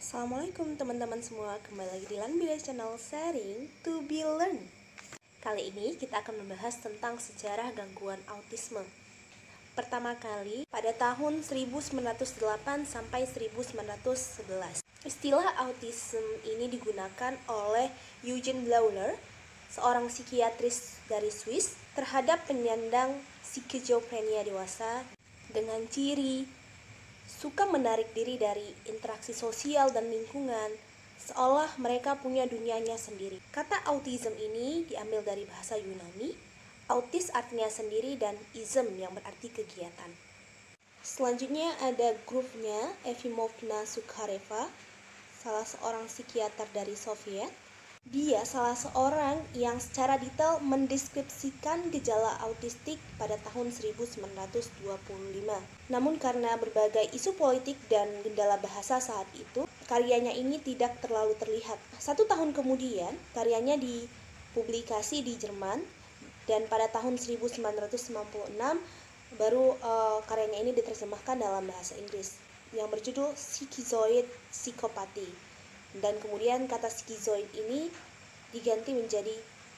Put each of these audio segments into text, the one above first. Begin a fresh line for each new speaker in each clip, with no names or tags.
Assalamualaikum teman-teman semua, kembali lagi di Lanbila Channel Sharing to be Learn. Kali ini kita akan membahas tentang sejarah gangguan autisme. Pertama kali pada tahun 1908 sampai 1911. Istilah autism ini digunakan oleh Eugene Bleuler, seorang psikiatris dari Swiss, terhadap penyandang skizofrenia dewasa dengan ciri suka menarik diri dari interaksi sosial dan lingkungan, seolah mereka punya dunianya sendiri. Kata autism ini diambil dari bahasa Yunani. Autis artinya sendiri dan ism yang berarti kegiatan. Selanjutnya ada grupnya Efimovna Sukhareva, salah seorang psikiater dari Soviet. Dia salah seorang yang secara detail mendeskripsikan gejala autistik pada tahun 1925. Namun karena berbagai isu politik dan kendala bahasa saat itu, karyanya ini tidak terlalu terlihat. 1 tahun kemudian, karyanya dipublikasi di Jerman, dan pada tahun 1996 baru karyanya ini diterjemahkan dalam bahasa Inggris yang berjudul Schizoid Psychopathy. Dan kemudian kata skizoid ini diganti menjadi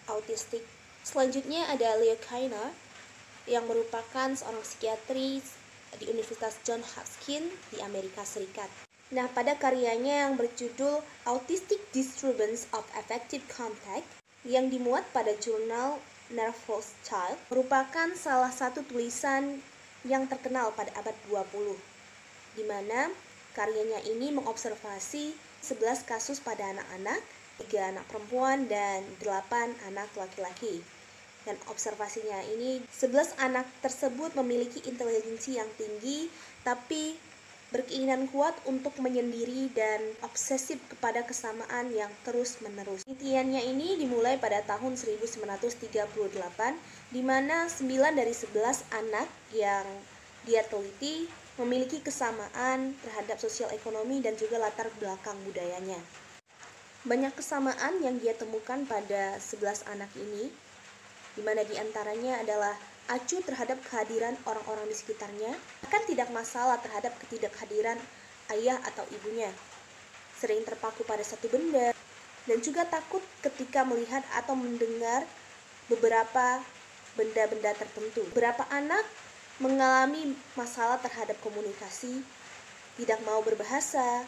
autistik. Selanjutnya ada Leo Kanner yang merupakan seorang psikiatris di Universitas Johns Hopkins di Amerika Serikat. Nah, pada karyanya yang berjudul Autistic Disturbance of Affective Contact yang dimuat pada jurnal Nervous Child, merupakan salah satu tulisan yang terkenal pada abad 20, di mana karyanya ini mengobservasi 11 kasus pada anak-anak, 3 anak perempuan, dan 8 anak laki-laki. Dan observasinya ini, 11 anak tersebut memiliki intelijensi yang tinggi, tapi berkeinginan kuat untuk menyendiri dan obsesif kepada kesamaan yang terus-menerus. Penelitiannya ini dimulai pada tahun 1938, di mana 9 dari 11 anak yang dia teliti memiliki kesamaan terhadap sosial ekonomi dan juga latar belakang budayanya. Banyak kesamaan yang dia temukan pada 11 anak ini, di mana diantaranya adalah acuh terhadap kehadiran orang-orang di sekitarnya, bahkan tidak masalah terhadap ketidakhadiran ayah atau ibunya, sering terpaku pada satu benda, dan juga takut ketika melihat atau mendengar beberapa benda-benda tertentu. Beberapa anak mengalami masalah terhadap komunikasi, tidak mau berbahasa,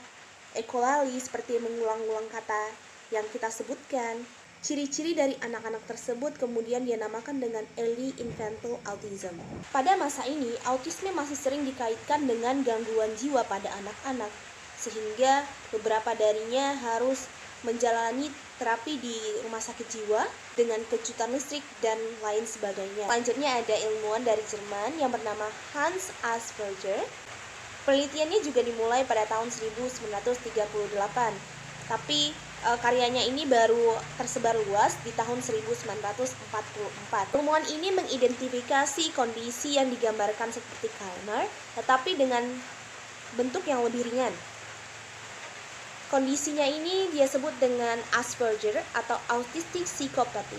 ekolali seperti mengulang-ulang kata yang kita sebutkan. Ciri-ciri dari anak-anak tersebut kemudian dia namakan dengan early infantile autism. Pada masa ini, autisme masih sering dikaitkan dengan gangguan jiwa pada anak-anak, sehingga beberapa darinya harus menjalani terapi di rumah sakit jiwa dengan kejutan listrik dan lain sebagainya. Selanjutnya ada ilmuwan dari Jerman yang bernama Hans Asperger. Penelitiannya juga dimulai pada tahun 1938, tapi karyanya ini baru tersebar luas di tahun 1944. Ilmuwan ini mengidentifikasi kondisi yang digambarkan seperti Kanner, tetapi dengan bentuk yang lebih ringan. Kondisinya ini dia sebut dengan Asperger atau Autistic Psychopathy.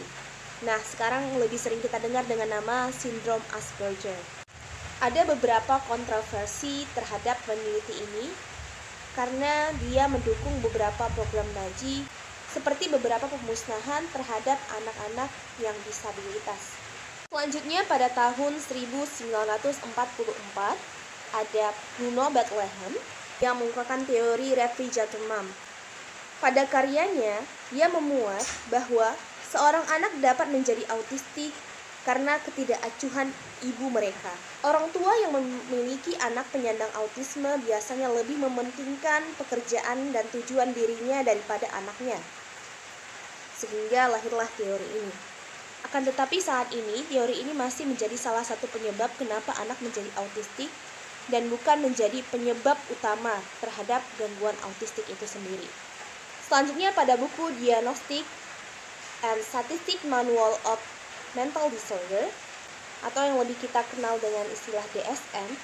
Nah, sekarang lebih sering kita dengar dengan nama sindrom Asperger. Ada beberapa kontroversi terhadap peneliti ini karena dia mendukung beberapa program Nazi, seperti beberapa pemusnahan terhadap anak-anak yang disabilitas. Selanjutnya pada tahun 1944 ada Bruno Bettelheim yang mengungkapkan teori Refrigerator-Mom. Pada karyanya, dia memuat bahwa seorang anak dapat menjadi autistik karena ketidakacuhan ibu mereka. Orang tua yang memiliki anak penyandang autisme biasanya lebih mementingkan pekerjaan dan tujuan dirinya daripada anaknya, sehingga lahirlah teori ini. Akan tetapi saat ini, teori ini masih menjadi salah satu penyebab kenapa anak menjadi autistik, dan bukan menjadi penyebab utama terhadap gangguan autistik itu sendiri. Selanjutnya pada buku Diagnostic and Statistic Manual of Mental Disorder, atau yang lebih kita kenal dengan istilah DSM,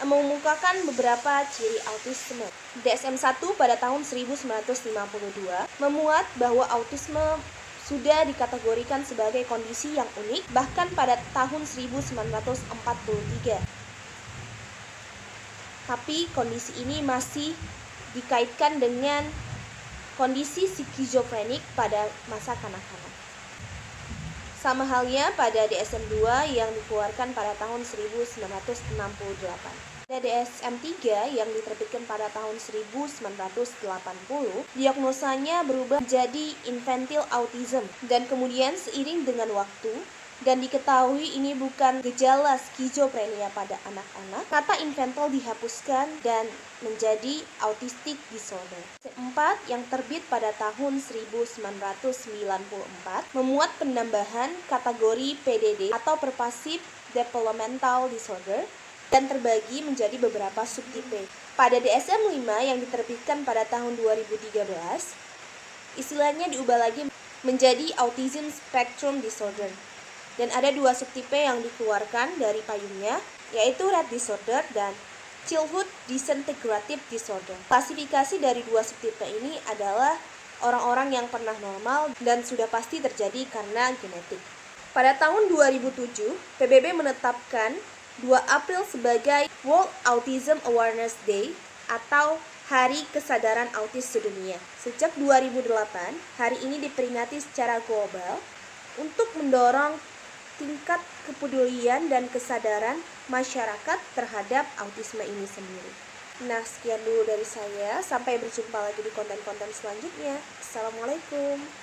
mengemukakan beberapa ciri autisme. DSM-1 pada tahun 1952 memuat bahwa autisme sudah dikategorikan sebagai kondisi yang unik bahkan pada tahun 1943. Tapi kondisi ini masih dikaitkan dengan kondisi skizofrenik pada masa kanak-kanak. Sama halnya pada DSM-2 yang dikeluarkan pada tahun 1968. Pada DSM-3 yang diterbitkan pada tahun 1980, diagnosanya berubah menjadi infantile autism dan kemudian seiring dengan waktu dan diketahui ini bukan gejala skizofrenia pada anak-anak, kata infantile dihapuskan dan menjadi autistic disorder. Keempat, yang terbit pada tahun 1994, memuat penambahan kategori PDD atau Pervasive Developmental Disorder dan terbagi menjadi beberapa subtipe. Pada DSM-5 yang diterbitkan pada tahun 2013, istilahnya diubah lagi menjadi Autism Spectrum Disorder. Dan ada dua subtipe yang dikeluarkan dari payungnya, yaitu Rett Disorder dan Childhood Disintegrative Disorder. Klasifikasi dari dua subtipe ini adalah orang-orang yang pernah normal dan sudah pasti terjadi karena genetik. Pada tahun 2007, PBB menetapkan 2 April sebagai World Autism Awareness Day atau Hari Kesadaran Autis Sedunia. Sejak 2008, hari ini diperingati secara global untuk mendorong tingkat kepedulian dan kesadaran masyarakat terhadap autisme ini sendiri. Nah, sekian dulu dari saya. Sampai berjumpa lagi di konten-konten selanjutnya. Assalamualaikum.